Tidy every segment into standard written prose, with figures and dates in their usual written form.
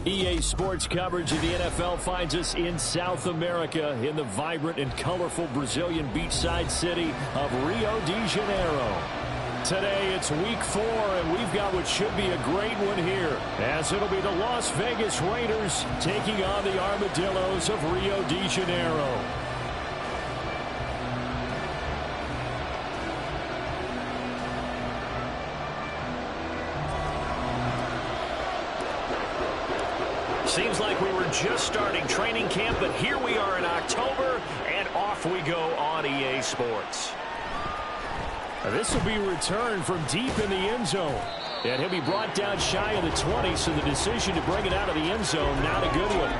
EA Sports coverage of the NFL finds us in South America in the vibrant and colorful Brazilian beachside city of Rio de Janeiro. Today it's week 4, and we've got what should be a great one here, as it'll be the Las Vegas Raiders taking on the Armadillos of Rio de Janeiro. Seems like we were just starting training camp, but here we are in October, and off we go on EA Sports. This will be returned from deep in the end zone. And he'll be brought down shy of the 20, so the decision to bring it out of the end zone, not a good one.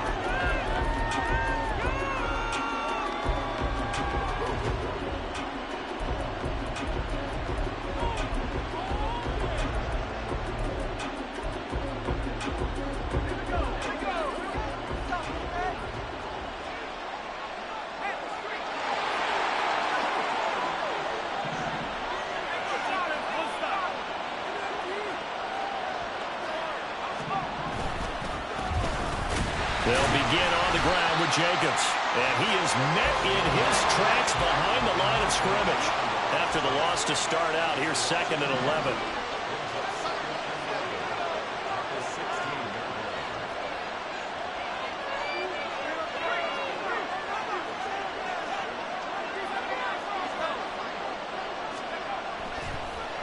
They'll begin on the ground with Jacobs. And he is met in his tracks behind the line of scrimmage. After the loss to start out, here's 2nd and 11.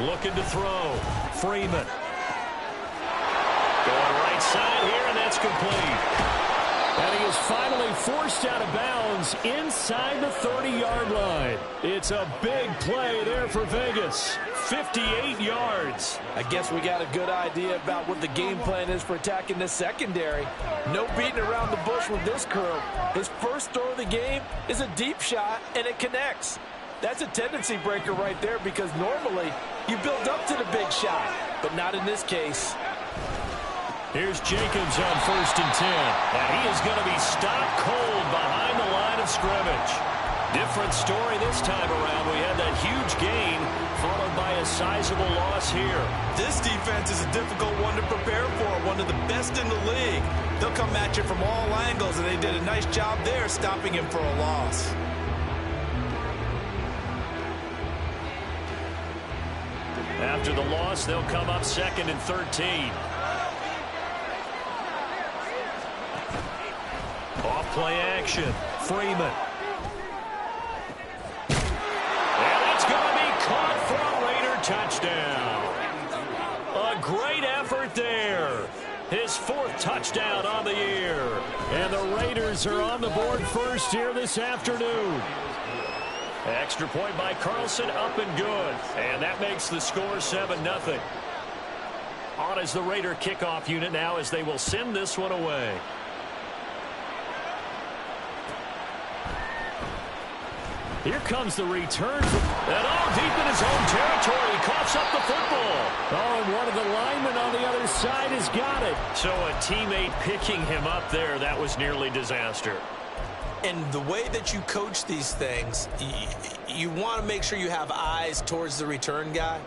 Looking to throw. Freeman. Going right side here, and that's complete. And he is finally forced out of bounds inside the 30-yard line. It's a big play there for Vegas. 58 yards. I guess we got a good idea about what the game plan is for attacking this secondary. No beating around the bush with this crew. His first throw of the game is a deep shot, and it connects. That's a tendency breaker right there, because normally you build up to the big shot, but not in this case. Here's Jacobs on 1st and 10. And he is going to be stopped cold behind the line of scrimmage. Different story this time around. We had that huge gain followed by a sizable loss here. This defense is a difficult one to prepare for, one of the best in the league. They'll come at you from all angles, and they did a nice job there stopping him for a loss. After the loss, they'll come up 2nd and 13. Off-play action. Freeman. And it's going to be caught for a Raider touchdown. A great effort there. His 4th touchdown on the year. And the Raiders are on the board first here this afternoon. Extra point by Carlson, up and good. And that makes the score 7-0. On is the Raider kickoff unit now, as they will send this one away. Here comes the return. And all deep in his own territory. He coughs up the football. Oh, and one of the linemen on the other side has got it. So a teammate picking him up there, that was nearly disaster. And the way that you coach these things, you want to make sure you have eyes towards the return guy,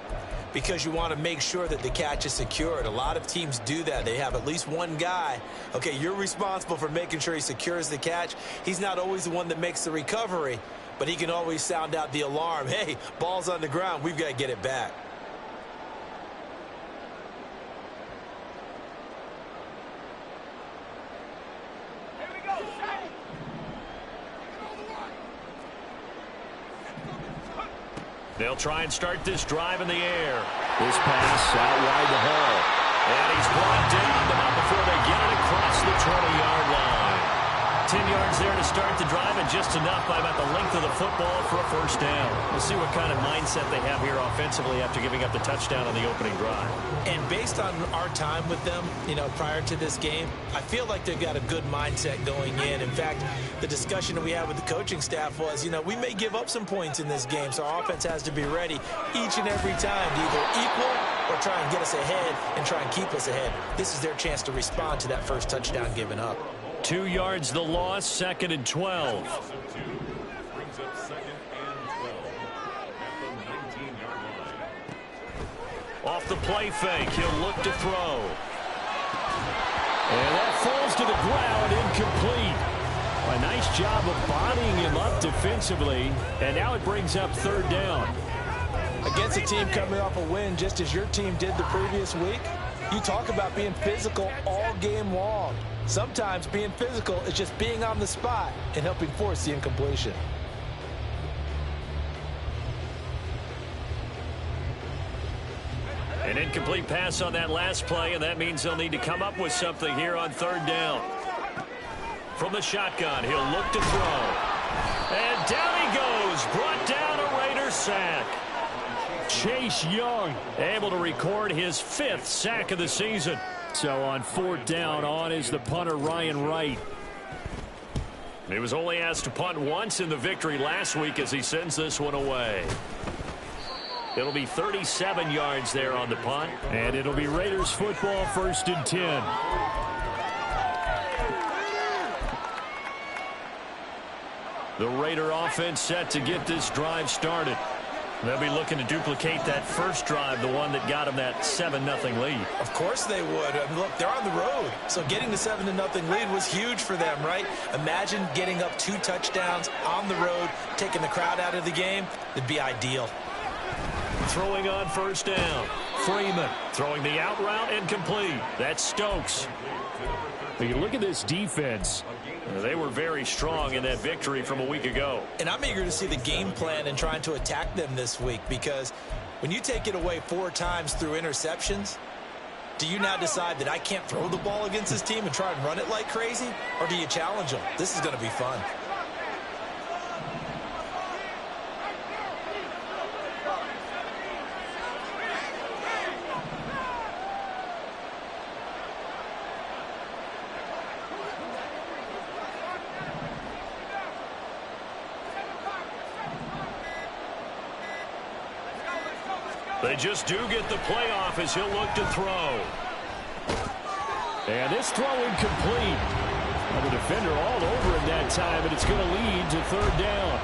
because you want to make sure that the catch is secured. A lot of teams do that. They have at least one guy. Okay, you're responsible for making sure he secures the catch. He's not always the one that makes the recovery, but he can always sound out the alarm. Hey, ball's on the ground. We've got to get it back. They'll try and start this drive in the air. This pass out wide to Hall. And he's brought down, but not before they get it across the 20-yard line. 10 yards there to start the drive, and just enough by about the length of the football for a first down. We'll see what kind of mindset they have here offensively after giving up the touchdown on the opening drive. And based on our time with them, prior to this game, I feel like they've got a good mindset going in. In fact, the discussion that we had with the coaching staff was, we may give up some points in this game, so our offense has to be ready each and every time to either equal or try and get us ahead and try and keep us ahead. This is their chance to respond to that first touchdown given up. 2 yards the loss, 2nd and 12. Off the play fake, he'll look to throw. And that falls to the ground, incomplete. A nice job of bodying him up defensively, and now it brings up third down. Against a team coming off a win just as your team did the previous week, you talk about being physical all game long. Sometimes being physical is just being on the spot and helping force the incompletion. An incomplete pass on that last play, and that means they'll need to come up with something here on third down. From the shotgun, he'll look to throw. And down he goes, brought down a Raider sack. Chase Young able to record his 5th sack of the season. So on fourth down, on is the punter Ryan Wright. He was only asked to punt once in the victory last week as he sends this one away. It'll be 37 yards there on the punt. And it'll be Raiders football, 1st and 10. The Raider offense set to get this drive started. They'll be looking to duplicate that first drive, the one that got them that 7-0 lead. Of course they would. I mean, look, they're on the road. So getting the 7-0 lead was huge for them, right? Imagine getting up 2 touchdowns on the road, taking the crowd out of the game. It'd be ideal. Throwing on first down. Freeman throwing the out route and complete. That's Stokes. But you look at this defense. They were very strong in that victory from a week ago. And I'm eager to see the game plan and trying to attack them this week, because when you take it away 4 times through interceptions, do you now decide that I can't throw the ball against this team and try and run it like crazy? Or do you challenge them? This is going to be fun. They just do get the playoff as he'll look to throw. And this throw incomplete. Well, the defender all over him that time, and it's going to lead to third down.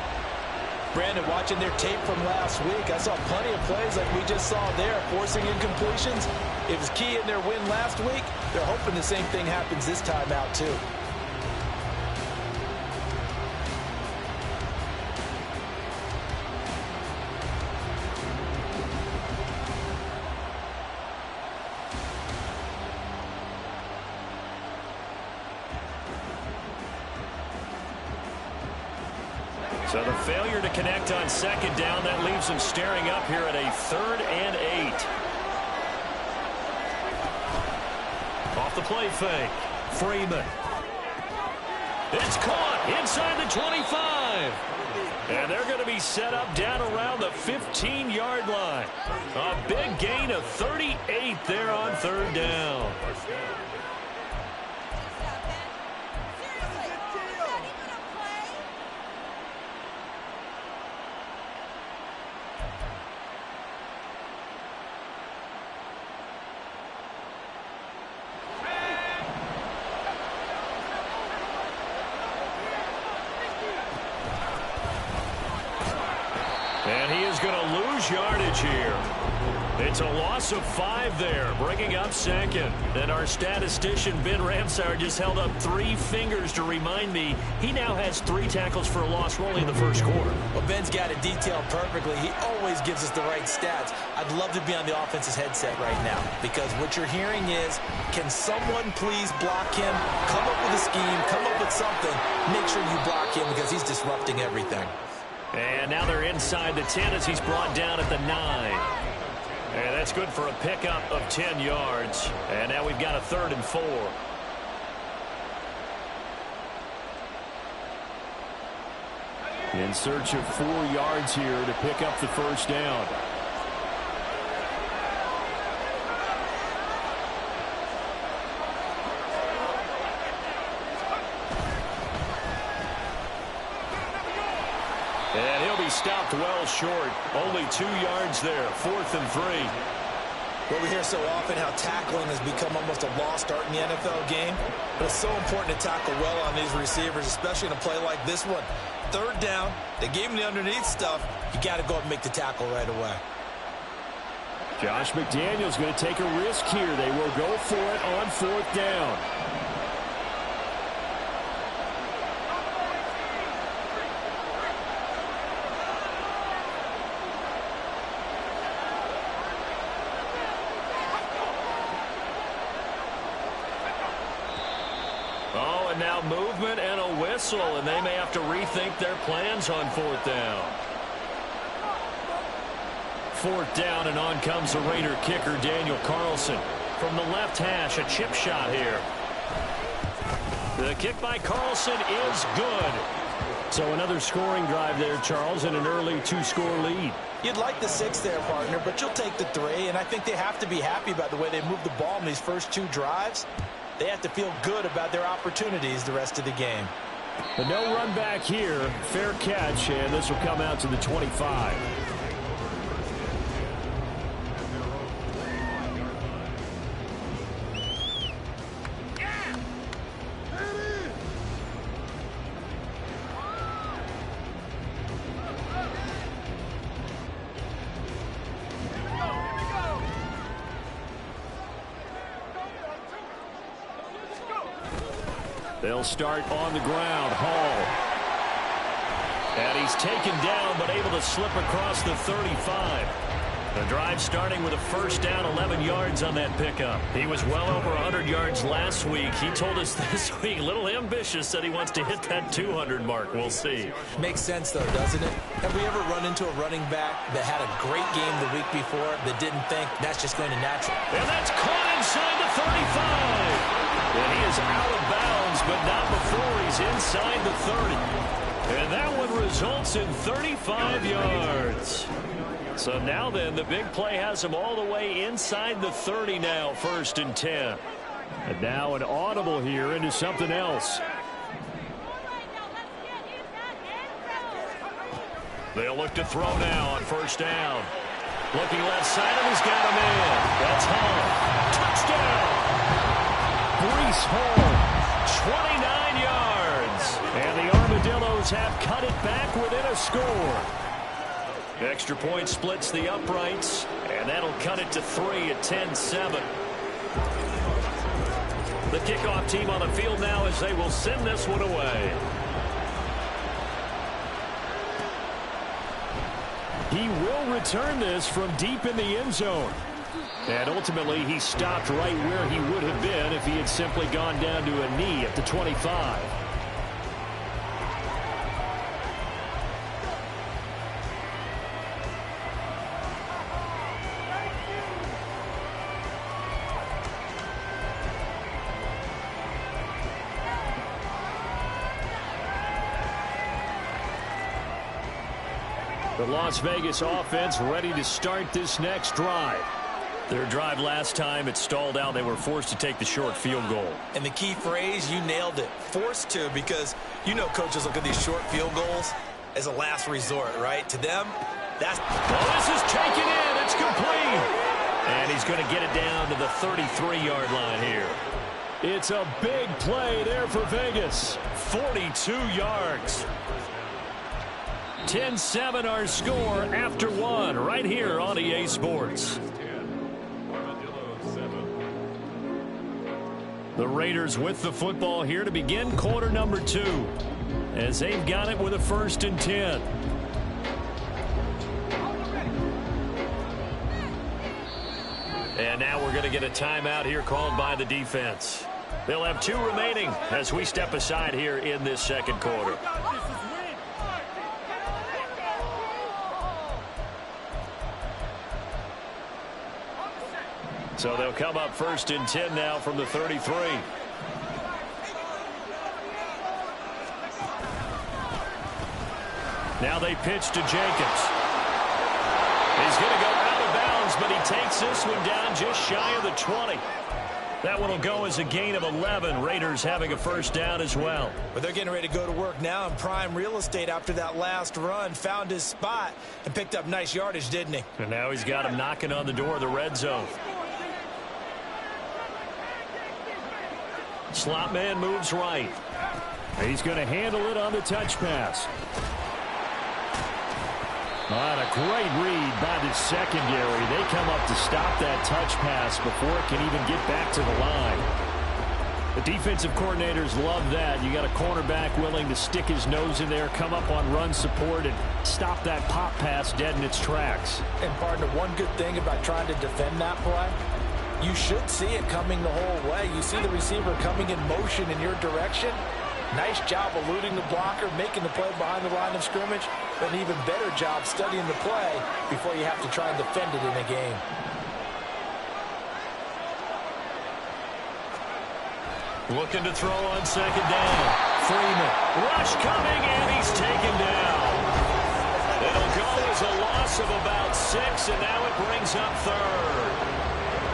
Brandon, watching their tape from last week, I saw plenty of plays like we just saw there, forcing incompletions. It was key in their win last week. They're hoping the same thing happens this time out, too. So the failure to connect on second down, that leaves them staring up here at a 3rd and 8. Off the play fake. Freeman. It's caught inside the 25. And they're going to be set up down around the 15-yard line. A big gain of 38 there on third down. And he is going to lose yardage here. It's a loss of 5 there, bringing up second. And our statistician, Ben Ramsauer, just held up 3 fingers to remind me he now has 3 tackles for a loss only in the first quarter. Well, Ben's got it detailed perfectly. He always gives us the right stats. I'd love to be on the offense's headset right now, because what you're hearing is, can someone please block him? Come up with a scheme, come up with something. Make sure you block him, because he's disrupting everything. And now they're inside the 10 as he's brought down at the 9. And that's good for a pickup of 10 yards. And now we've got a 3rd and 4. In search of 4 yards here to pick up the first down. And he'll be stopped well short. Only 2 yards there. 4th and 3. Well, we hear so often how tackling has become almost a lost art in the NFL game. But it's so important to tackle well on these receivers, especially in a play like this one. 3rd down, they gave him the underneath stuff. You got to go up and make the tackle right away. Josh McDaniels going to take a risk here. They will go for it on 4th down. Now movement and a whistle, and they may have to rethink their plans on 4th down. 4th down, and on comes the Raider kicker, Daniel Carlson. From the left hash, a chip shot here. The kick by Carlson is good. So another scoring drive there, Charles, and an early 2-score lead. You'd like the 6 there, partner, but you'll take the 3, and I think they have to be happy about the way they moved the ball in these first 2 drives. They have to feel good about their opportunities the rest of the game. But no run back here. Fair catch, and this will come out to the 25. They'll start on the ground. Hall. And he's taken down, but able to slip across the 35. The drive starting with a first down, 11 yards on that pickup. He was well over 100 yards last week. He told us this week, a little ambitious, that he wants to hit that 200 mark. We'll see. Makes sense, though, doesn't it? Have we ever run into a running back that had a great game the week before that didn't think that's just going to naturally? And that's caught inside the 35. And he is out of bounds, but not before he's inside the 30. And that one results in 35 yards. So now then, the big play has him all the way inside the 30 now, 1st and 10. And now an audible here into something else. They'll look to throw now on 1st down. Looking left side, and he's got him in. That's Hall. Touchdown! Breece Hall, 29 yards. And the Armadillos have cut it back within a score. Extra point splits the uprights, and that'll cut it to 3 at 10-7. The kickoff team on the field now as they will send this one away. He will return this from deep in the end zone. And ultimately, he stopped right where he would have been if he had simply gone down to a knee at the 25. The Las Vegas offense ready to start this next drive. Their drive last time, it stalled out. They were forced to take the short field goal. And the key phrase, you nailed it. Forced to, because you know coaches look at these short field goals as a last resort, right? To them, that's... Well, this is taken in. It's complete. And he's going to get it down to the 33-yard line here. It's a big play there for Vegas. 42 yards. 10-7 our score after one right here on EA Sports. The Raiders with the football here to begin quarter number 2 as they've got it with a 1st and 10. And now we're going to get a timeout here called by the defense. They'll have 2 remaining as we step aside here in this second quarter. So they'll come up 1st and 10 now from the 33. Now they pitch to Jacobs. He's going to go out of bounds, but he takes this one down just shy of the 20. That one will go as a gain of 11. Raiders having a 1st down as well. But they're getting ready to go to work now in prime real estate after that last run. Found his spot and picked up nice yardage, didn't he? And now he's got him knocking on the door of the red zone. Slot man moves right. He's going to handle it on the touch pass. On a great read by the secondary. They come up to stop that touch pass before it can even get back to the line. The defensive coordinators love that. You got a cornerback willing to stick his nose in there, come up on run support, and stop that pop pass dead in its tracks. And, partner, one good thing about trying to defend that play, you should see it coming the whole way. You see the receiver coming in motion in your direction. Nice job eluding the blocker, making the play behind the line of scrimmage, but an even better job studying the play before you have to try and defend it in a game. Looking to throw on second down. Freeman. Rush coming, and he's taken down. It'll go as a loss of about 6, and now it brings up third.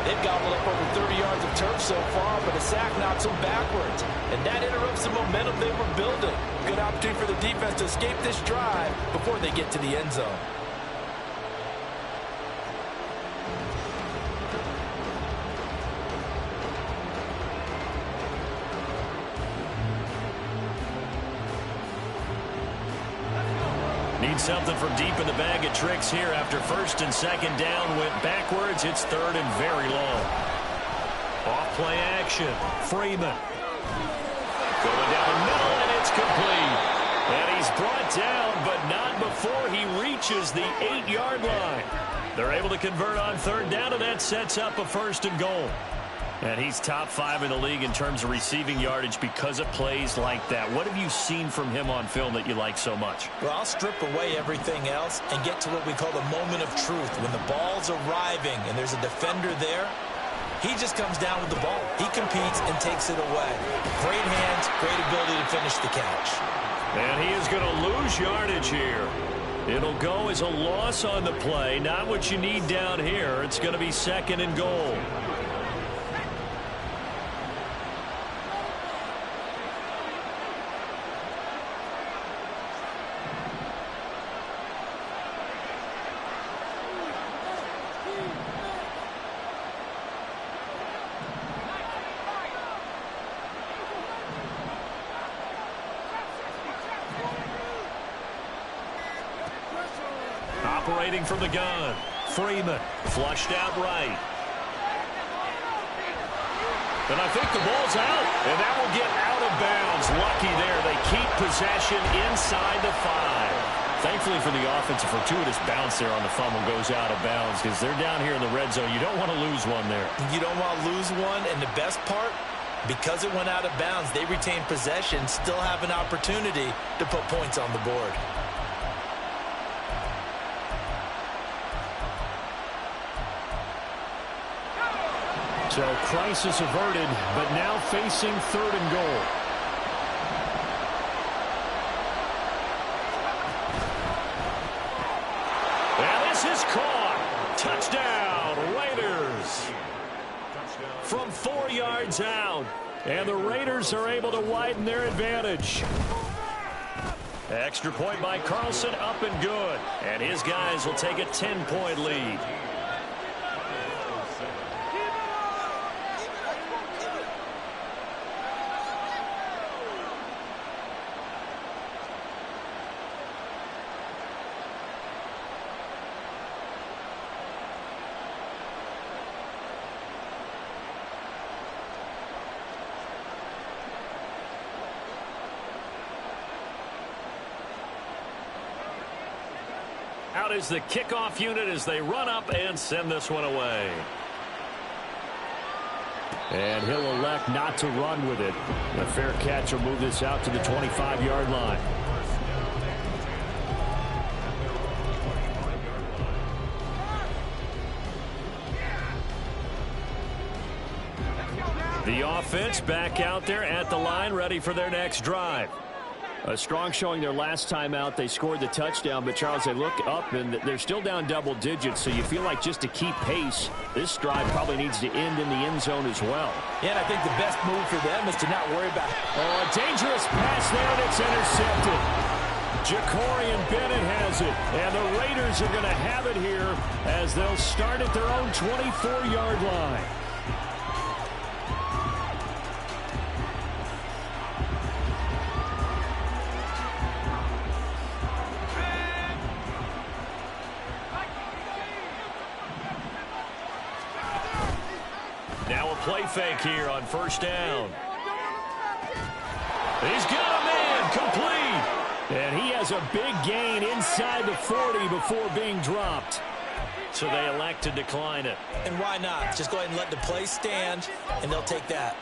They've gobbled up over 30 yards of turf so far, but a sack knocks them backwards. And that interrupts the momentum they were building. Good opportunity for the defense to escape this drive before they get to the end zone. Need something from deep in the bag of tricks here after first and second down went backwards. It's third and very long. Off play action. Freeman. Going down the middle, and it's complete. And he's brought down, but not before he reaches the 8-yard line. They're able to convert on third down, and that sets up a first and goal. And he's top 5 in the league in terms of receiving yardage because of plays like that. What have you seen from him on film that you like so much? Well, I'll strip away everything else and get to what we call the moment of truth. When the ball's arriving and there's a defender there, he just comes down with the ball. He competes and takes it away. Great hands, great ability to finish the catch. And he is going to lose yardage here. It'll go as a loss on the play. Not what you need down here. It's going to be second and goal. Operating from the gun. Freeman flushed out right. And I think the ball's out. And that will get out of bounds. Lucky there. They keep possession inside the 5. Thankfully for the offense, a fortuitous bounce there on the fumble goes out of bounds because they're down here in the red zone. You don't want to lose one there. You don't want to lose one. And the best part, because it went out of bounds, they retain possession, still have an opportunity to put points on the board. So crisis averted, but now facing third and goal. And this is caught. Touchdown, Raiders. From 4 yards out. And the Raiders are able to widen their advantage. Extra point by Carlson, up and good. And his guys will take a 10-point lead. Out is the kickoff unit as they run up and send this one away. And he'll elect not to run with it. A fair catch will move this out to the 25-yard line. The offense back out there at the line, ready for their next drive. A strong showing their last time out. They scored the touchdown, but Charles, they look up and they're still down double digits, so you feel like just to keep pace, this drive probably needs to end in the end zone as well. Yeah, and I think the best move for them is to not worry about it. Oh, a dangerous pass there, and it's intercepted. Jacorian Bennett has it, and the Raiders are going to have it here as they'll start at their own 24-yard line. Play fake here on first down. He's got a man complete. And he has a big gain inside the 40 before being dropped. So they elect to decline it. And why not? Just go ahead and let the play stand, and they'll take that.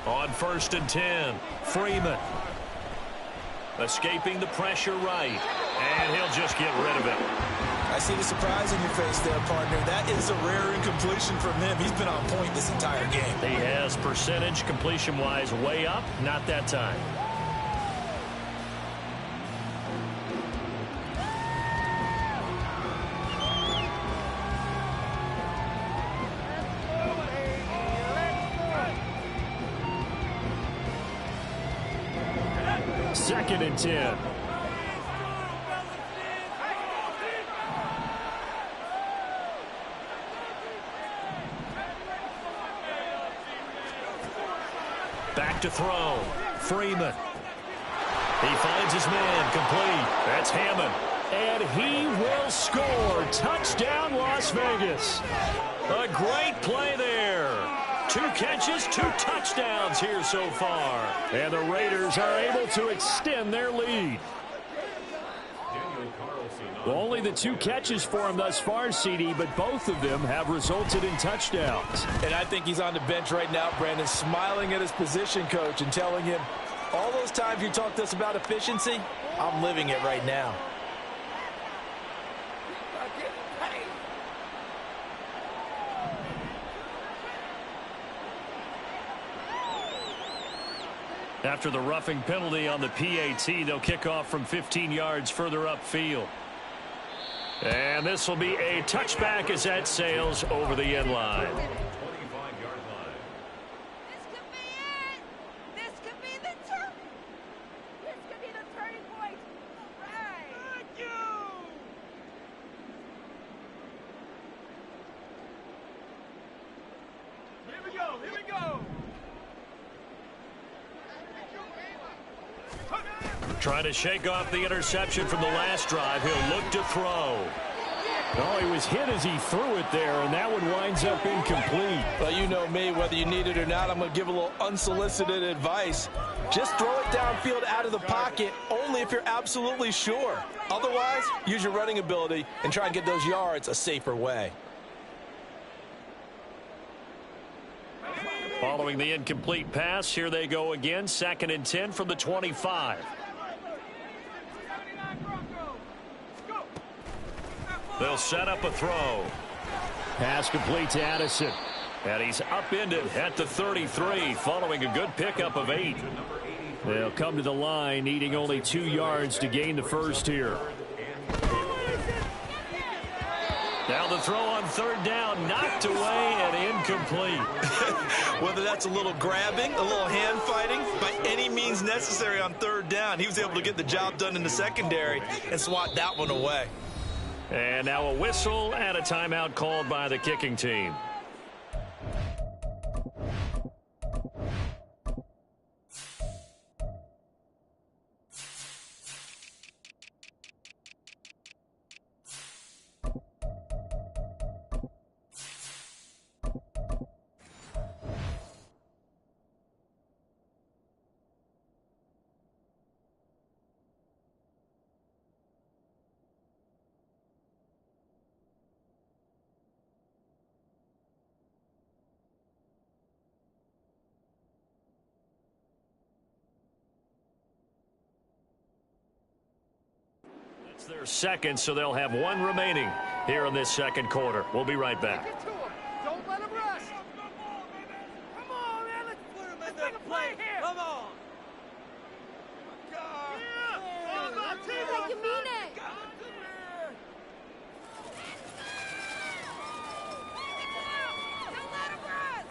On 1st and 10, Freeman. Escaping the pressure right. And he'll just get rid of it. I see the surprise in your face there, partner. That is a rare incompletion from him. He's been on point this entire game. He has percentage completion-wise way up. Not that time. Second and 10. Back to throw. Freeman. He finds his man complete. That's Hammond. And he will score. Touchdown, Las Vegas. A great play there. 2 catches, 2 touchdowns here so far. And the Raiders are able to extend their lead. Well, only the 2 catches for him thus far, CD, but both of them have resulted in touchdowns. And I think he's on the bench right now, Brandon, smiling at his position coach and telling him, all those times you talked to us about efficiency, I'm living it right now. After the roughing penalty on the PAT, they'll kick off from 15 yards further upfield. And this will be a touchback as that sails over the end line. 25-yard line. This could be it. This could be the turning point. Right. Thank you. Here we go. Here we go. Trying to shake off the interception from the last drive. He'll look to throw. Oh, he was hit as he threw it there, and that one winds up incomplete. But you know me, whether you need it or not, I'm going to give a little unsolicited advice. Just throw it downfield out of the pocket, only if you're absolutely sure. Otherwise, use your running ability and try and get those yards a safer way. Following the incomplete pass, here they go again. 2nd and 10 from the 25. They'll set up a throw. Pass complete to Addison. And he's upended at the 33, following a good pickup of 8. They'll come to the line, needing only 2 yards to gain the first here. Now the throw on 3rd down, knocked away and incomplete. Whether that's a little grabbing, a little hand fighting, by any means necessary on 3rd down, he was able to get the job done in the secondary and swat that one away. And now a whistle and a timeout called by the kicking team. It's their second, so they'll have 1 remaining here in this second quarter. We'll be right back. Don't let him rush. Come on, man. Let's put him in the play here. Come on. Like you mean it. Don't let him rest.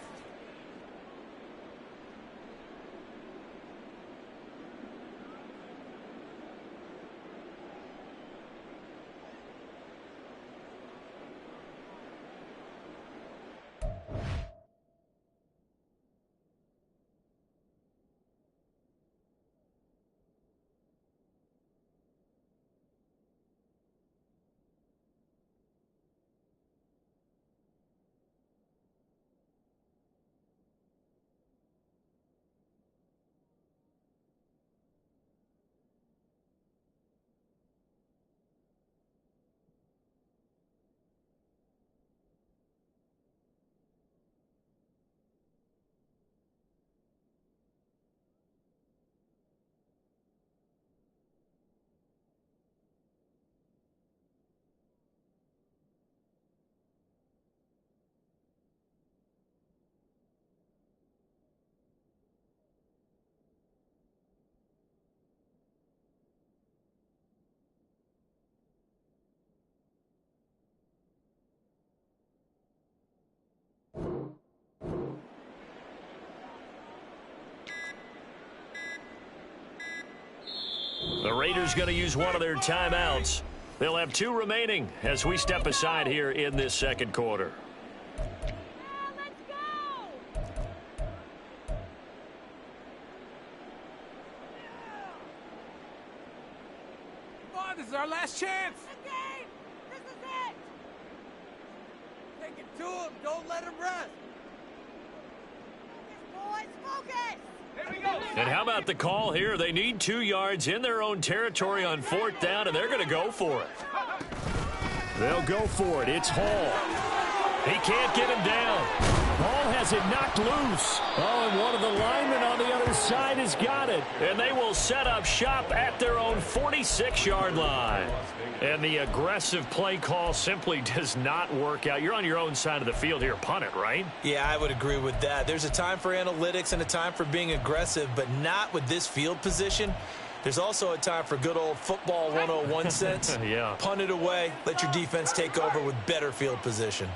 The Raiders going to use one of their timeouts. They'll have 2 remaining as we step aside here in this second quarter. Come on, this is our last chance. This is it. Take it to him. Don't let him rest. Focus, boys, focus. Here we go. And how about the call here? They need 2 yards in their own territory on 4th down, and they're going to go for it. They'll go for it. It's Hall. He can't get him down. Hall has it knocked loose. Oh, and one of the linemen on the other side has got it. And they will set up shop at their own 46-yard line. And the aggressive play call simply does not work out. You're on your own side of the field here. Punt it, right? Yeah, I would agree with that. There's a time for analytics and a time for being aggressive, but not with this field position. There's also a time for good old football 101 sense. Yeah. Punt it away. Let your defense take over with better field position.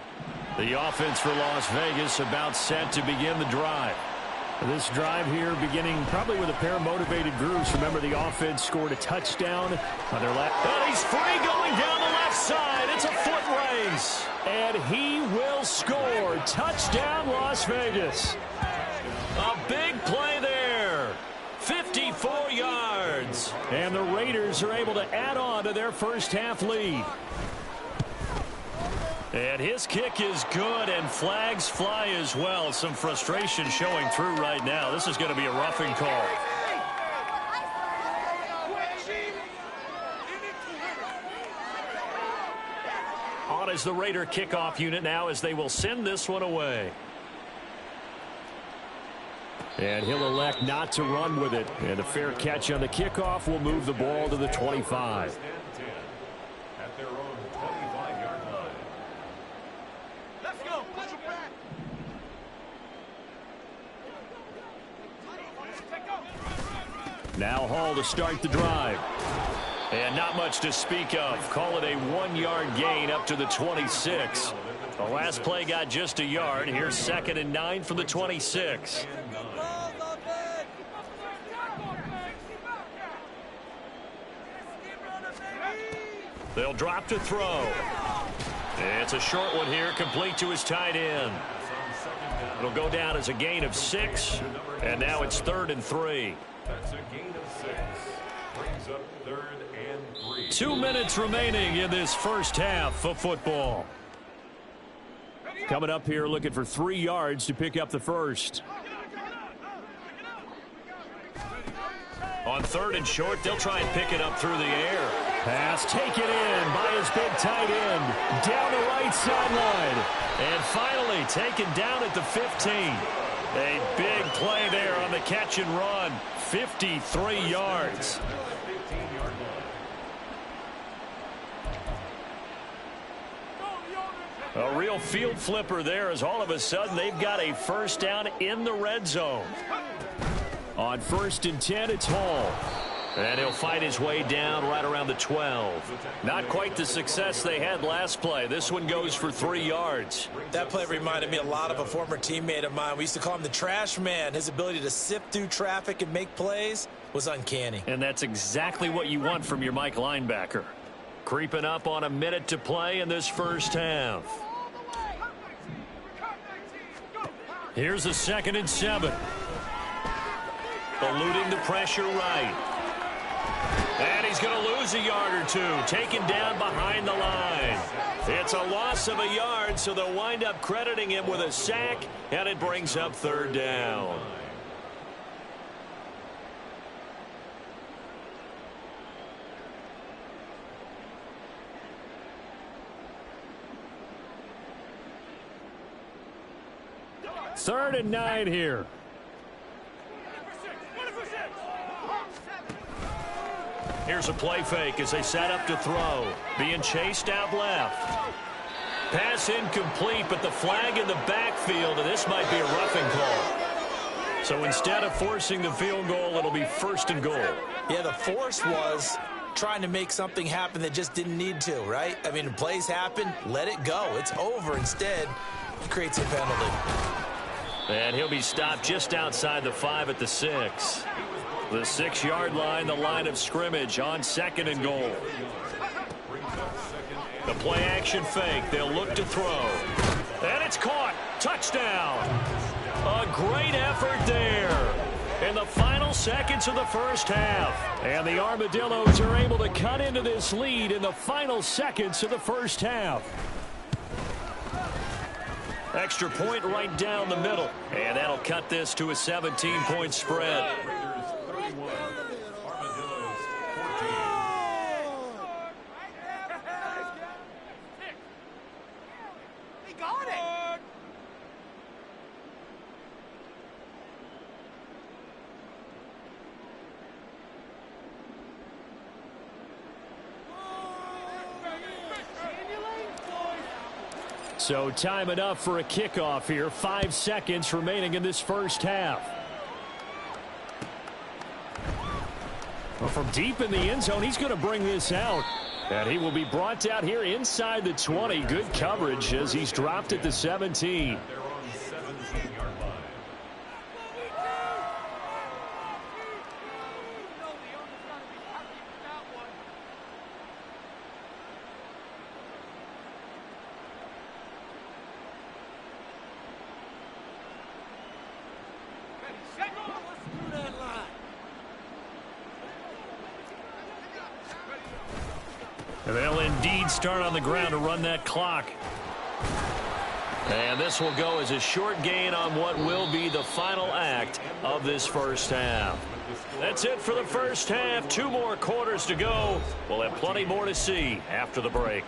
The offense for Las Vegas about set to begin the drive. This drive here beginning probably with a pair of motivated groups. Remember, the offense scored a touchdown on their left. And he's free going down the left side. It's a foot race. And he will score. Touchdown, Las Vegas. A big play there. 54 yards. And the Raiders are able to add on to their first half lead. And his kick is good, and flags fly as well. Some frustration showing through right now. This is going to be a roughing call. On is the Raider kickoff unit now as they will send this one away. And he'll elect not to run with it. And a fair catch on the kickoff will move the ball to the 25. At their own 25-yard line. Let's go. Push it back. Now Hall to start the drive. And not much to speak of. Call it a 1-yard gain up to the 26. The last play got just a yard. Here's 2nd and 9 from the 26. They'll drop to throw. It's a short one here, complete to his tight end. It'll go down as a gain of 6, and now it's 3rd and 3. That's a gain of 6. Brings up 3rd and 3. 2 minutes remaining in this first half of football. Coming up here looking for 3 yards to pick up the first. On 3rd and short, they'll try and pick it up through the air. Pass taken in by his big tight end. Down the right sideline. And finally taken down at the 15. A big play there on the catch and run. 53 yards. A real field flipper there as all of a sudden they've got a first down in the red zone. On 1st and 10, it's Hall. And he'll fight his way down right around the 12. Not quite the success they had last play. This one goes for 3 yards. That play reminded me a lot of a former teammate of mine. We used to call him the trash man. His ability to sift through traffic and make plays was uncanny. And that's exactly what you want from your Mike linebacker. Creeping up on a minute to play in this first half. Here's a 2nd and 7. Eluding the pressure right. And he's going to lose a yard or 2. Taken down behind the line. It's a loss of a yard, so they'll wind up crediting him with a sack, and it brings up 3rd down. Third and 9 here. Here's a play fake as they set up to throw. Being chased out left. Pass incomplete, but the flag in the backfield, and this might be a roughing call. So instead of forcing the field goal, it'll be 1st and goal. Yeah, the force was trying to make something happen that just didn't need to, right? I mean, plays happen, let it go. It's over. Instead, it creates a penalty. And he'll be stopped just outside the 5 at the 6. The 6-yard line, the line of scrimmage on 2nd and goal. The play action fake. They'll look to throw. And it's caught. Touchdown. A great effort there in the final seconds of the first half. And the Armadillos are able to cut into this lead in the final seconds of the first half. Extra point right down the middle. And that'll cut this to a 17-point spread. So time enough for a kickoff here. 5 seconds remaining in this first half. Well, from deep in the end zone, he's going to bring this out. And he will be brought down here inside the 20. Good coverage as he's dropped at the 17. They're on the 17-yard line. And they'll indeed start on the ground to run that clock. And this will go as a short gain on what will be the final act of this first half. That's it for the first half. 2 more quarters to go. We'll have plenty more to see after the break.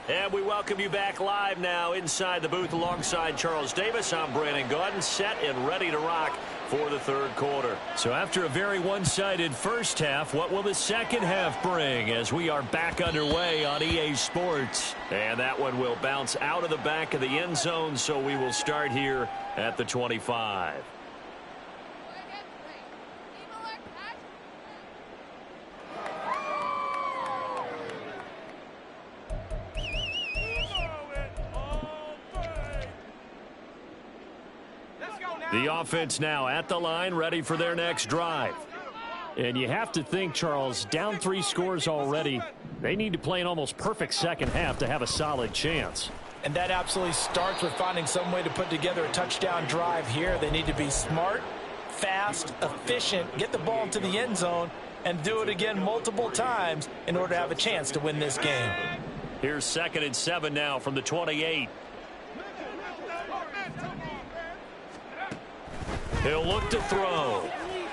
And we welcome you back live now inside the booth alongside Charles Davis. I'm Brandon Gaudin, set and ready to rock for the third quarter. So after a very one-sided first half, what will the second half bring as we are back underway on EA Sports? And that one will bounce out of the back of the end zone, so we will start here at the 25. The offense now at the line, ready for their next drive. And you have to think, Charles, down 3 scores already. They need to play an almost perfect second half to have a solid chance. And that absolutely starts with finding some way to put together a touchdown drive here. They need to be smart, fast, efficient, get the ball into the end zone, and do it again multiple times in order to have a chance to win this game. Here's 2nd and 7 now from the 28. He'll look to throw.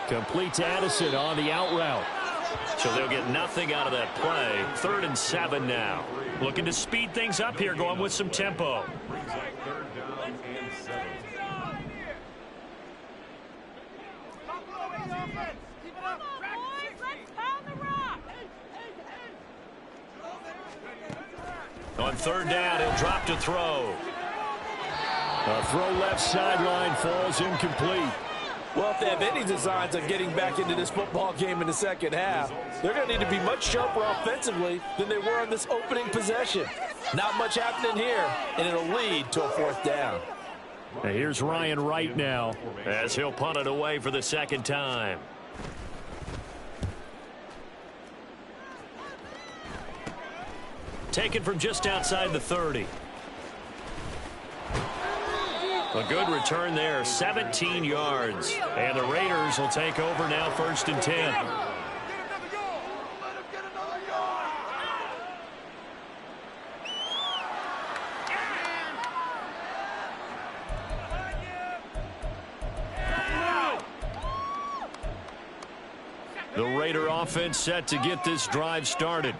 Complete to Addison on the out route. So they'll get nothing out of that play. 3rd and 7 now. Looking to speed things up here, going with some tempo. Brings up 3rd down and 7. On 3rd down, he'll drop to throw. A throw left sideline falls incomplete. Well, if they have any designs of getting back into this football game in the second half, they're going to need to be much sharper offensively than they were on this opening possession. Not much happening here, and it'll lead to a 4th down. And here's Ryan Wright now as he'll punt it away for the 2nd time. Taken from just outside the 30. A good return there, 17 yards. And the Raiders will take over now, 1st and 10. The Raider offense set to get this drive started.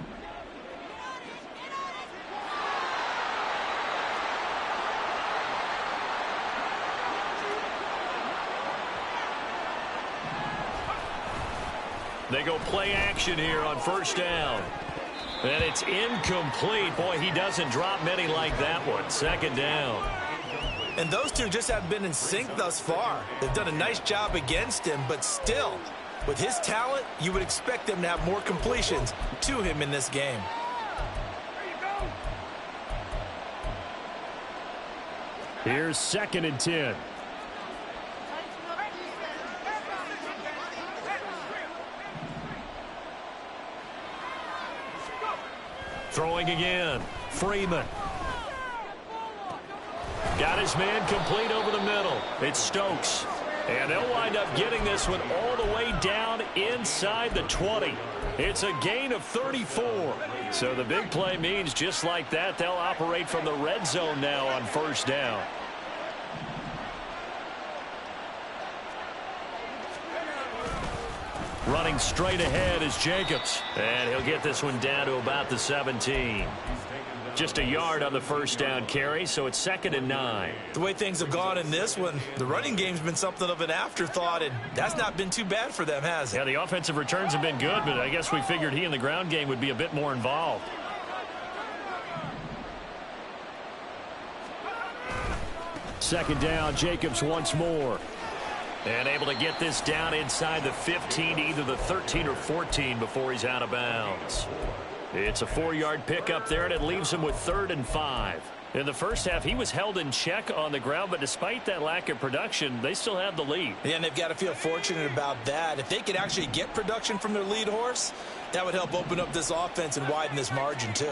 They go play action here on 1st down. And it's incomplete. Boy, he doesn't drop many like that one. 2nd down. And those two just haven't been in sync thus far. They've done a nice job against him, but still, with his talent, you would expect them to have more completions to him in this game. Here's 2nd and 10. Throwing again. Freeman. Got his man complete over the middle. It's Stokes. And they'll wind up getting this one all the way down inside the 20. It's a gain of 34. So the big play means just like that, they'll operate from the red zone now on 1st down. Running straight ahead is Jacobs. And he'll get this one down to about the 17. Just a yard on the 1st down carry, so it's 2nd and 9. The way things have gone in this one, the running game's been something of an afterthought, and that's not been too bad for them, has it? Yeah, the offensive returns have been good, but I guess we figured he in the ground game would be a bit more involved. Second down, Jacobs once more. And able to get this down inside the 15, either the 13 or 14 before he's out of bounds. It's a 4-yard pickup there, and it leaves him with 3rd and 5. In the first half, he was held in check on the ground, but despite that lack of production, they still have the lead. Yeah, and they've got to feel fortunate about that. If they could actually get production from their lead horse, that would help open up this offense and widen this margin, too.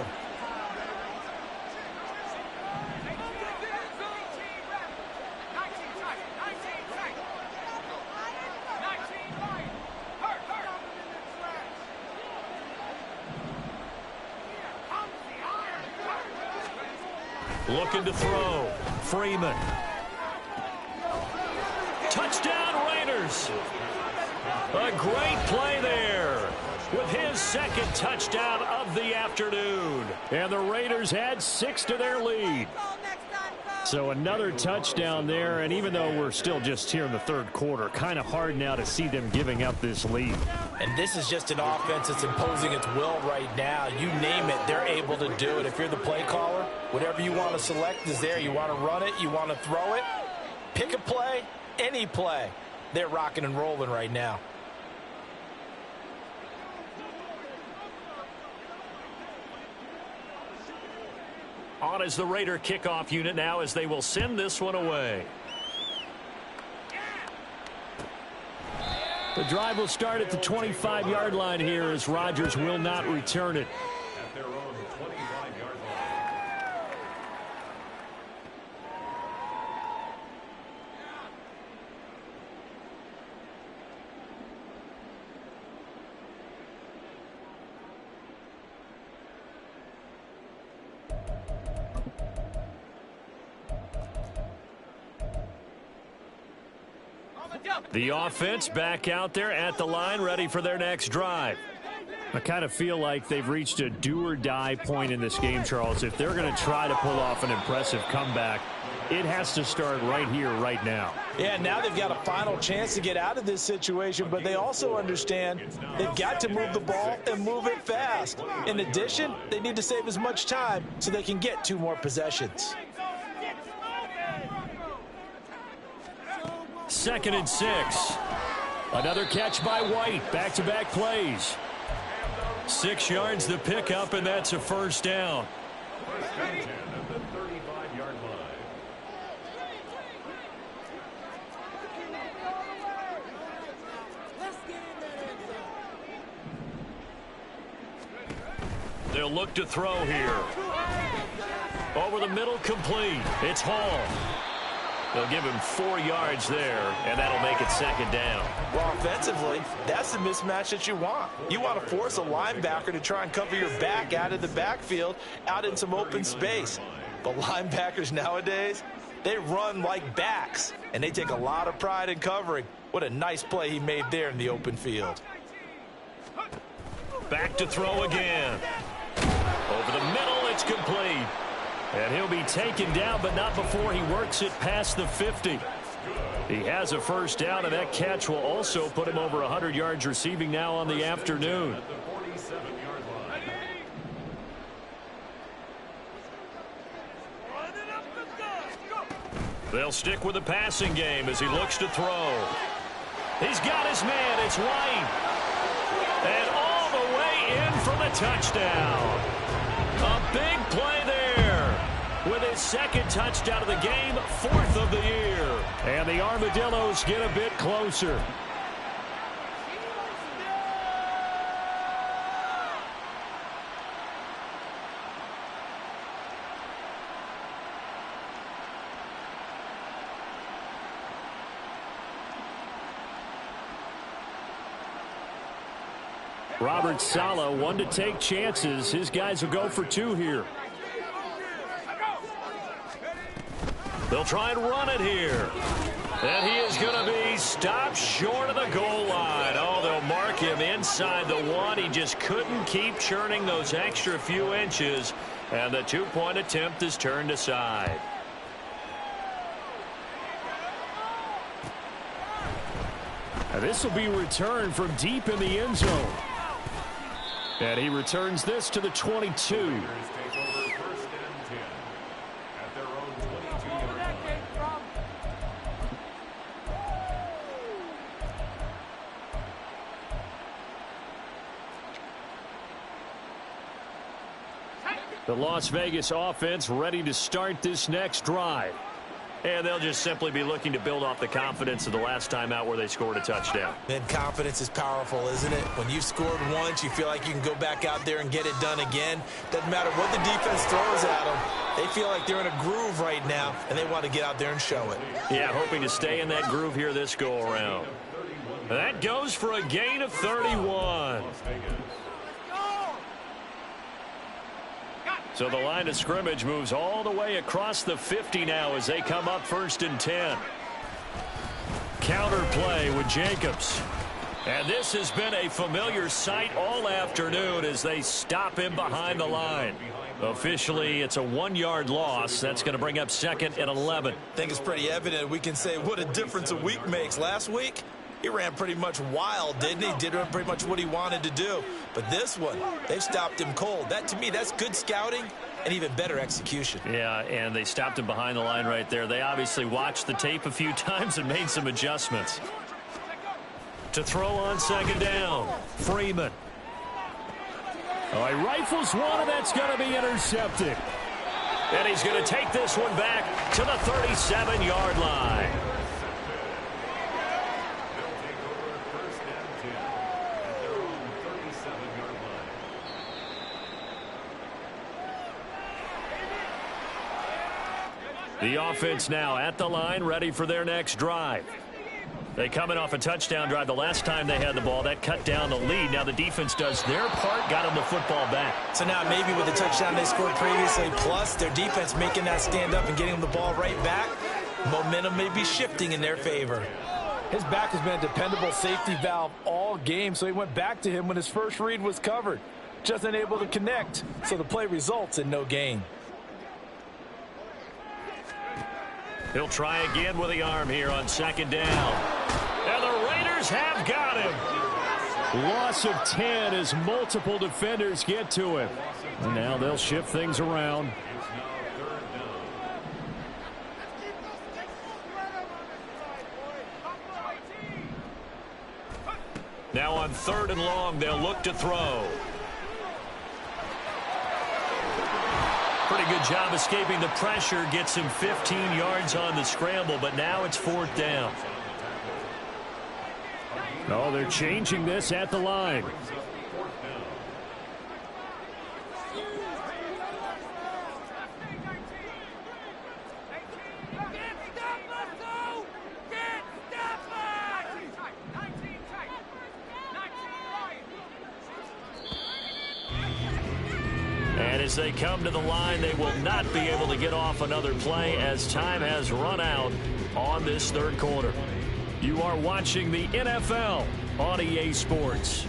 Looking to throw. Freeman. Touchdown Raiders. A great play there with his 2nd touchdown of the afternoon. And the Raiders add 6 to their lead. So another touchdown there, and even though we're still just here in the 3rd quarter, kind of hard now to see them giving up this lead. And this is just an offense that's imposing its will right now. You name it, they're able to do it. If you're the play caller, whatever you want to select is there. You want to run it, you want to throw it. Pick a play, any play. They're rocking and rolling right now. On is the Raider kickoff unit now as they will send this one away. The drive will start at the 25-yard line here as Rodgers will not return it. At their own 25-yard line. The offense back out there at the line, ready for their next drive. I kind of feel like they've reached a do-or-die point in this game, Charles. If they're going to try to pull off an impressive comeback, it has to start right here, right now. Yeah, now they've got a final chance to get out of this situation, but they also understand they've got to move the ball and move it fast. In addition, they need to save as much time so they can get 2 more possessions. 2nd and 6. Another catch by White. Back-to-back plays. 6 yards the pickup, and that's a 1st down. First and 10 at the 35-yard line. They'll look to throw here. Over the middle, complete. It's Hall. They'll give him 4 yards there, and that'll make it 2nd down. Well, offensively, that's the mismatch that you want. You want to force a linebacker to try and cover your back out of the backfield, out in some open space. But linebackers nowadays, they run like backs, and they take a lot of pride in covering. What a nice play he made there in the open field. Back to throw again. Over the middle, it's complete. And he'll be taken down, but not before he works it past the 50. He has a 1st down, and that catch will also put him over 100 yards receiving now on the afternoon. At the 47-yard line. They'll stick with the passing game as he looks to throw. He's got his man. It's White. And all the way in for the touchdown. A big play there. with his second touchdown of the game, 4th of the year. And the Armadillos get a bit closer. Robert Saleh, one to take chances. His guys will go for 2 here. They'll try and run it here. And he is going to be stopped short of the goal line. Oh, they'll mark him inside the 1. He just couldn't keep churning those extra few inches. And the 2-point attempt is turned aside. And this will be returned from deep in the end zone. And he returns this to the 22. The Las Vegas offense ready to start this next drive. And they'll just simply be looking to build off the confidence of the last time out where they scored a touchdown. And confidence is powerful, isn't it? When you've scored once, you feel like you can go back out there and get it done again. Doesn't matter what the defense throws at them. They feel like they're in a groove right now, and they want to get out there and show it. Yeah, hoping to stay in that groove here this go-around. That goes for a gain of 31. So the line of scrimmage moves all the way across the 50 now as they come up 1st and 10. Counter play with Jacobs. And this has been a familiar sight all afternoon as they stop him behind the line. Officially, it's a 1-yard loss. That's going to bring up 2nd and 11. I think it's pretty evident. We can say what a difference a week makes. Last week, he ran pretty much wild, didn't he? Did pretty much what he wanted to do. But this one, they stopped him cold. That, to me, that's good scouting and even better execution. Yeah, and they stopped him behind the line right there. They obviously watched the tape a few times and made some adjustments. To throw on 2nd down, Freeman. Oh, he rifles one, and that's going to be intercepted. And he's going to take this one back to the 37-yard line. The offense now at the line, ready for their next drive. They coming off a touchdown drive the last time they had the ball. That cut down the lead. Now the defense does their part, got them the football back. So now maybe with the touchdown they scored previously, plus their defense making that stand up and getting them the ball right back, momentum may be shifting in their favor. His back has been a dependable safety valve all game, so he went back to him when his first read was covered. Just unable to connect, so the play results in no gain. He'll try again with the arm here on 2nd down. And the Raiders have got him. Loss of 10 as multiple defenders get to him. And now they'll shift things around. Now on 3rd and long, they'll look to throw. Pretty good job escaping the pressure. Gets him 15 yards on the scramble, but now it's 4th down. Oh, they're changing this at the line. And as they come to the line, they will not be able to get off another play as time has run out on this 3rd quarter. You are watching the NFL on EA Sports.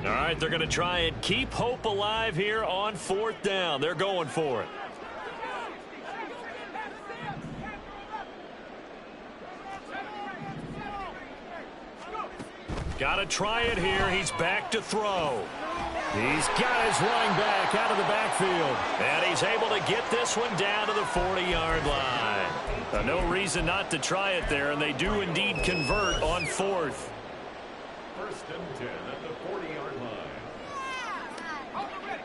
All right, they're going to try and keep hope alive here on 4th down. They're going for it. Got to try it here. He's back to throw. He's got his running back out of the backfield. And he's able to get this one down to the 40-yard line. No reason not to try it there, and they do indeed convert on 4th. First and 10 at the 40-yard line.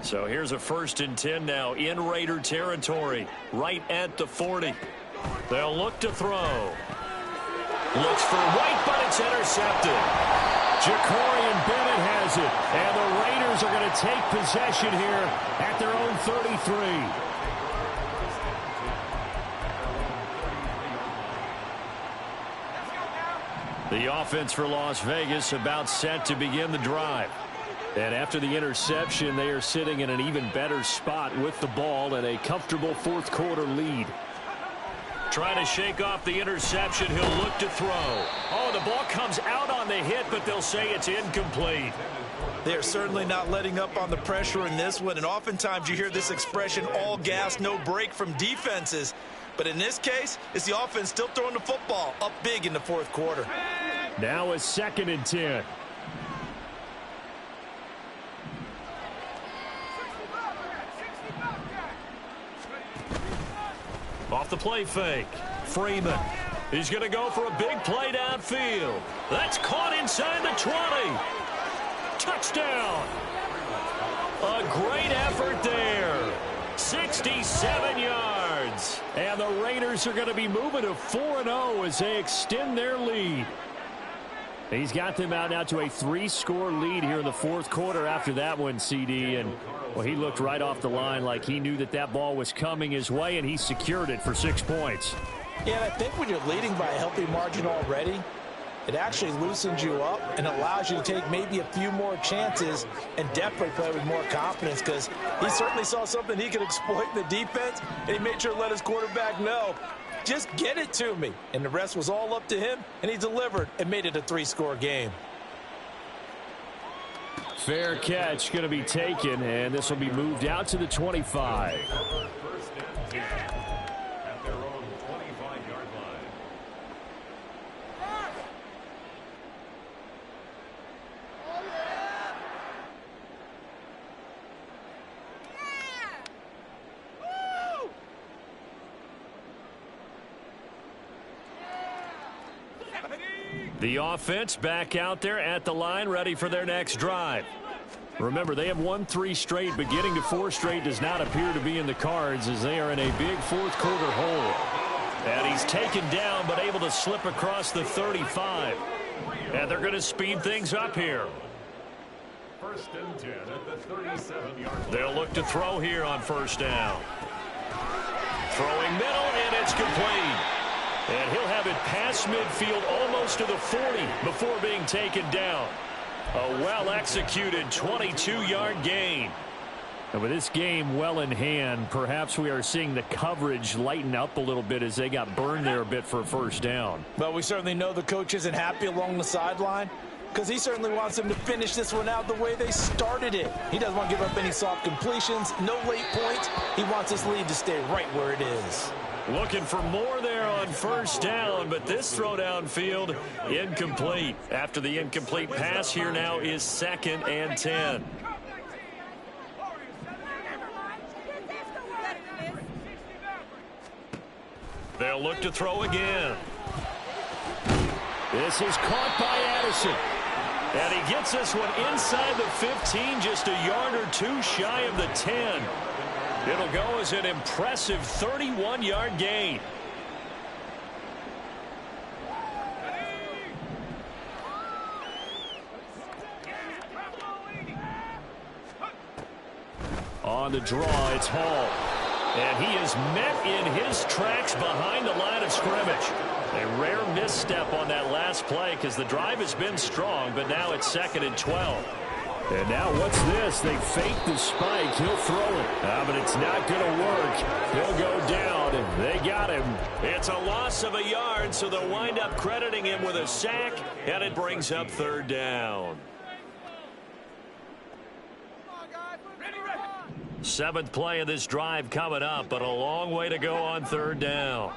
So here's a 1st and 10 now in Raider territory, right at the 40. They'll look to throw. Looks for White, but it's intercepted. Jacorian Bennett has it, and the Raiders are going to take possession here at their own 33. The offense for Las Vegas about set to begin the drive. And after the interception, they are sitting in an even better spot with the ball and a comfortable 4th quarter lead. Trying to shake off the interception. He'll look to throw. Oh, the ball comes out on the hit, but they'll say it's incomplete. They're certainly not letting up on the pressure in this one, and oftentimes you hear this expression, all gas, no break from defenses. But in this case, it's the offense still throwing the football up big in the 4th quarter. Now a 2nd and 10. Off the play fake. Freeman. He's going to go for a big play downfield. That's caught inside the 20. Touchdown. A great effort there. 67 yards. And the Raiders are going to be moving to 4-0 as they extend their lead. He's got them out now to a 3-score lead here in the 4th quarter after that one, CD. And, well, he looked right off the line like he knew that that ball was coming his way, and he secured it for 6 points. Yeah, and I think when you're leading by a healthy margin already, it actually loosens you up and allows you to take maybe a few more chances and definitely play with more confidence, because he certainly saw something he could exploit in the defense, and he made sure to let his quarterback know, just get it to me. And the rest was all up to him, and he delivered and made it a 3-score game. Fair catch going to be taken, and this will be moved out to the 25. First and 10 at their own 25-yard line. The offense back out there at the line, ready for their next drive. Remember, they have won 3 straight, but getting to 4 straight does not appear to be in the cards as they are in a big 4th quarter hole. And he's taken down, but able to slip across the 35. And they're going to speed things up here. First and 10 at the 37-yard line. They'll look to throw here on 1st down. Throwing middle, and it's complete. And he'll have it past midfield almost to the 40 before being taken down. A well-executed 22-yard gain. And with this game well in hand, perhaps we are seeing the coverage lighten up a little bit as they got burned there a bit for a 1st down. Well, we certainly know the coach isn't happy along the sideline, because he certainly wants them to finish this one out the way they started it. He doesn't want to give up any soft completions, no late points. He wants his lead to stay right where it is. Looking for more there on 1st down, but this throw downfield incomplete. After the incomplete pass, here now is 2nd and 10. They'll look to throw again. This is caught by Addison. And he gets this one inside the 15, just a yard or 2 shy of the 10. It'll go as an impressive 31-yard gain. On the draw, it's Hall. And he is met in his tracks behind the line of scrimmage. A rare misstep on that last play because the drive has been strong, but now it's 2nd and 12. And now what's this? They fake the spike. He'll throw it. But it's not going to work. He'll go down. They got him. It's a loss of a yard, so they'll wind up crediting him with a sack, and it brings up 3rd down. 7th play of this drive coming up, but a long way to go on 3rd down.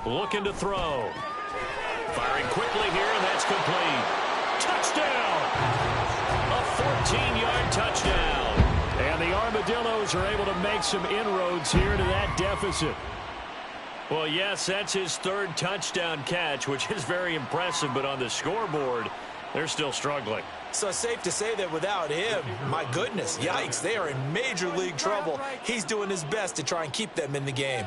looking to throw. Firing quickly here, and that's complete. Touchdown! A 14-yard touchdown. And the Armadillos are able to make some inroads here to that deficit. Well, yes, that's his third touchdown catch, which is very impressive, but on the scoreboard, they're still struggling. So safe to say that without him, my goodness, yikes, they are in major league trouble. He's doing his best to try and keep them in the game.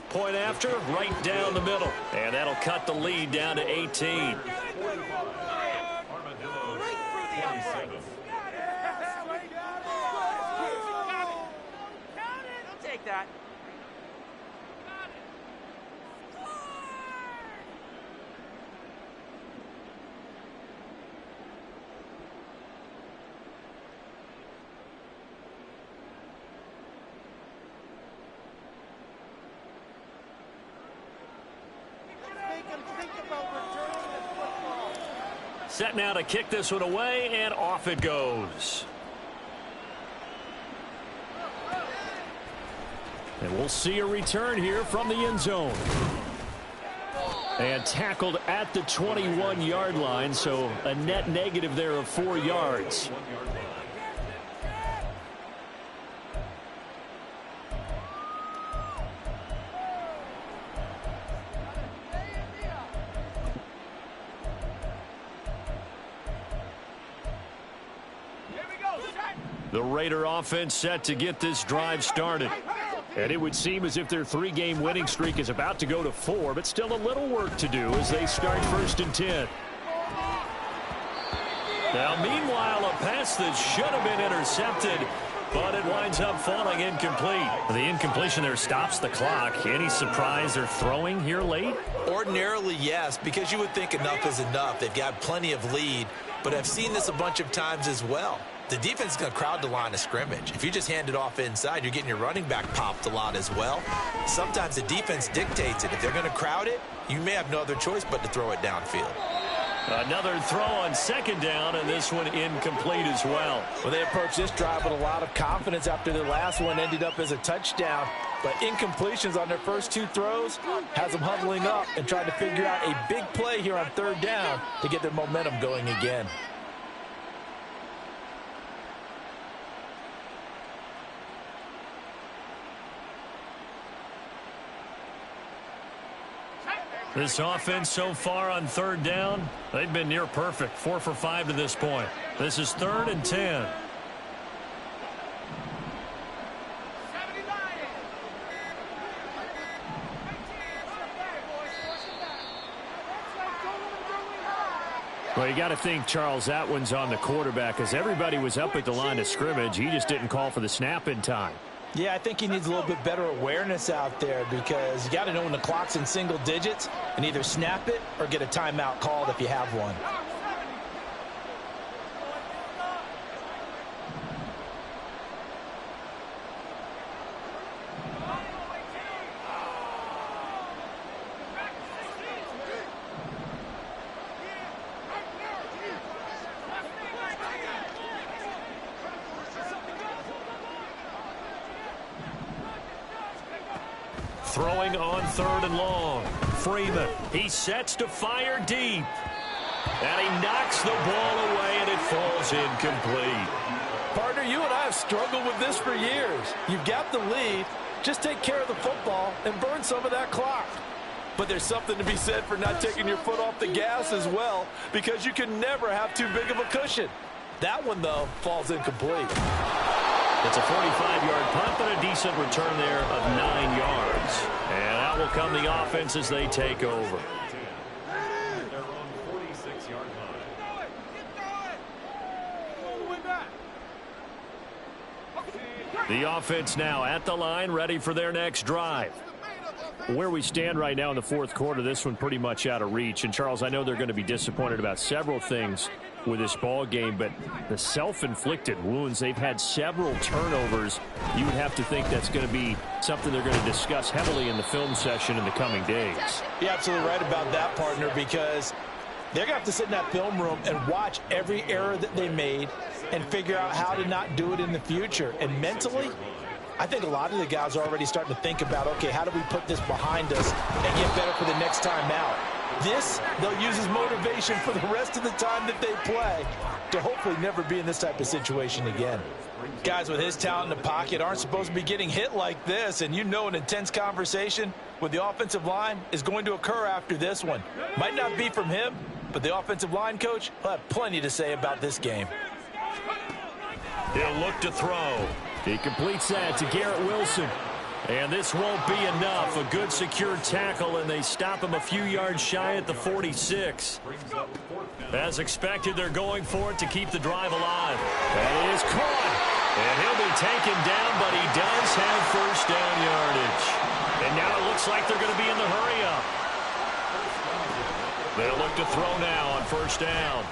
Point after, right down the middle. And that'll cut the lead down to 18. Armadillos 27. Take that. Set now to kick this one away, and off it goes. And we'll see a return here from the end zone. And tackled at the 21-yard line, so a net negative there of 4 yards. The Raider offense set to get this drive started. And it would seem as if their 3-game winning streak is about to go to 4, but still a little work to do as they start 1st and 10. Now, meanwhile, a pass that should have been intercepted, but it winds up falling incomplete. The incompletion there stops the clock. Any surprise they're throwing here late? Ordinarily, yes, because you would think enough is enough. They've got plenty of lead, but I've seen this a bunch of times as well. The defense is going to crowd the line of scrimmage. If you just hand it off inside, you're getting your running back popped a lot as well. Sometimes the defense dictates it. If they're going to crowd it, you may have no other choice but to throw it downfield. Another throw on 2nd down, and this one incomplete as well. Well, they approached this drive with a lot of confidence after their last one ended up as a touchdown. But incompletions on their first 2 throws has them huddling up and trying to figure out a big play here on 3rd down to get their momentum going again. This offense so far on 3rd down, they've been near perfect. 4 for 5 to this point. This is 3rd and 10. Well, you got to think, Charles, that one's on the quarterback because everybody was up at the line of scrimmage. He just didn't call for the snap in time. Yeah, I think he needs a little bit better awareness out there because you got to know when the clock's in single digits and either snap it or get a timeout called if you have one. Throwing on 3rd and long. Freeman, he sets to fire deep. And he knocks the ball away, and it falls incomplete. Partner, you and I have struggled with this for years. You've got the lead. Just take care of the football and burn some of that clock. But there's something to be said for not taking your foot off the gas as well, because you can never have too big of a cushion. That one, though, falls incomplete. It's a 45-yard punt, but a decent return there of 9 yards. And out will come the offense as they take over. They're on 46-yard line. The offense now at the line, ready for their next drive. Where we stand right now in the 4th quarter, this one pretty much out of reach. And, Charles, I know they're going to be disappointed about several things with this ball game, but the self-inflicted wounds, they've had several turnovers. You would have to think that's going to be something they're going to discuss heavily in the film session in the coming days. You're absolutely right about that, partner, because they're going to have to sit in that film room and watch every error that they made and figure out how to not do it in the future. And mentally, I think a lot of the guys are already starting to think about, okay, how do we put this behind us and get better for the next time out? This, they'll use as motivation for the rest of the time that they play to hopefully never be in this type of situation again. Guys with his talent in the pocket aren't supposed to be getting hit like this, and you know an intense conversation with the offensive line is going to occur after this one. Might not be from him, but the offensive line coach will have plenty to say about this game. He'll look to throw. He completes that to Garrett Wilson. And this won't be enough. A good secure tackle, and they stop him a few yards shy at the 46. As expected, they're going for it to keep the drive alive. That is caught. And he'll be taken down, but he does have first down yardage. And now it looks like they're going to be in the hurry-up. They'll look to throw now on first down.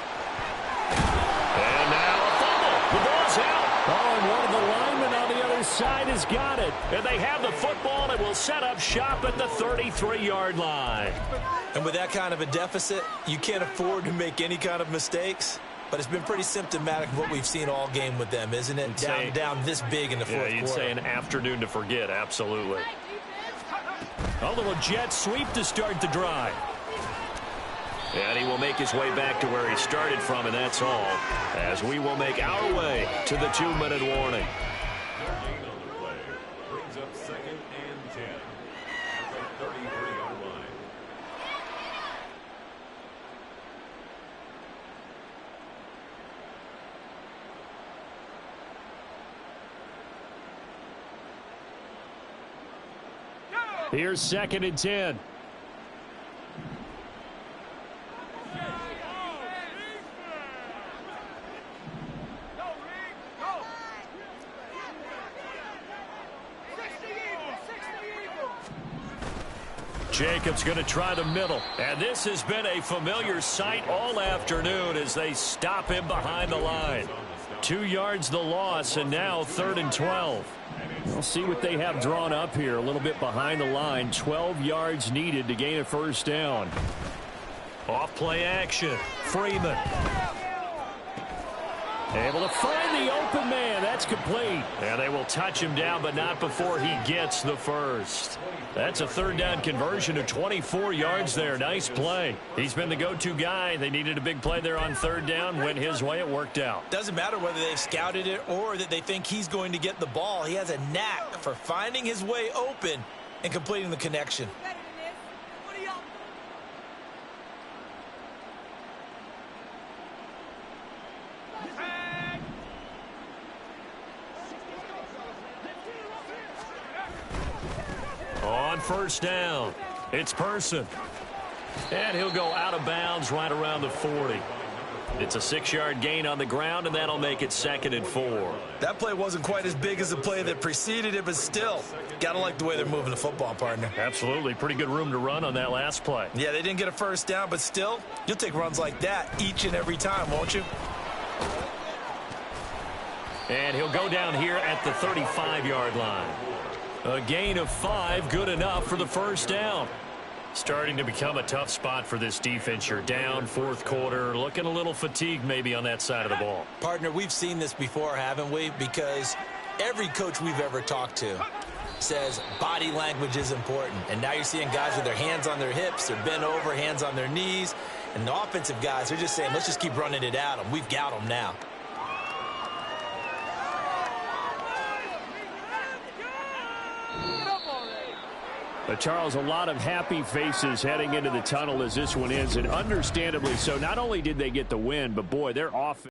And now a fumble. The ball's out. Oh, and one of the linemen on the other side has got it. And they have the football and will set up shop at the 33-yard line. And with that kind of a deficit, you can't afford to make any kind of mistakes. But it's been pretty symptomatic of what we've seen all game with them, isn't it? Down this big in the fourth quarter. Yeah, you'd say an afternoon to forget, absolutely. A little jet sweep to start the drive. And he will make his way back to where he started from, and that's all, as we will make our way to the 2-minute warning. Gain on the play brings up 2nd and 10 at the 33-yard line. Here's 2nd and 10. Jacobs going to try the middle. And this has been a familiar sight all afternoon as they stop him behind the line. 2 yards the loss, and now 3rd and 12. We'll see what they have drawn up here. A little bit behind the line. 12 yards needed to gain a first down. Off play action. Freeman. Able to find the open man. That's complete. And they will touch him down, but not before he gets the first. That's a 3rd down conversion of 24 yards there. Nice play. He's been the go-to guy. They needed a big play there on 3rd down. Went his way. It worked out. Doesn't matter whether they've scouted it or that they think he's going to get the ball. He has a knack for finding his way open and completing the connection. On first down, it's Person. And he'll go out of bounds right around the 40. It's a 6-yard gain on the ground, and that'll make it 2nd and 4. That play wasn't quite as big as the play that preceded it, but still, got to like the way they're moving the football, partner. Absolutely. Pretty good room to run on that last play. Yeah, they didn't get a first down, but still, you'll take runs like that each and every time, won't you? And he'll go down here at the 35-yard line. A gain of 5, good enough for the first down. Starting to become a tough spot for this defense. You're down, 4th quarter, looking a little fatigued maybe on that side of the ball. Partner, we've seen this before, haven't we? Because every coach we've ever talked to says body language is important. And now you're seeing guys with their hands on their hips, they're bent over, hands on their knees. And the offensive guys are just saying, let's just keep running it at them. We've got them now. But Charles, a lot of happy faces heading into the tunnel as this one ends, and understandably so. Not only did they get the win, but boy, their offense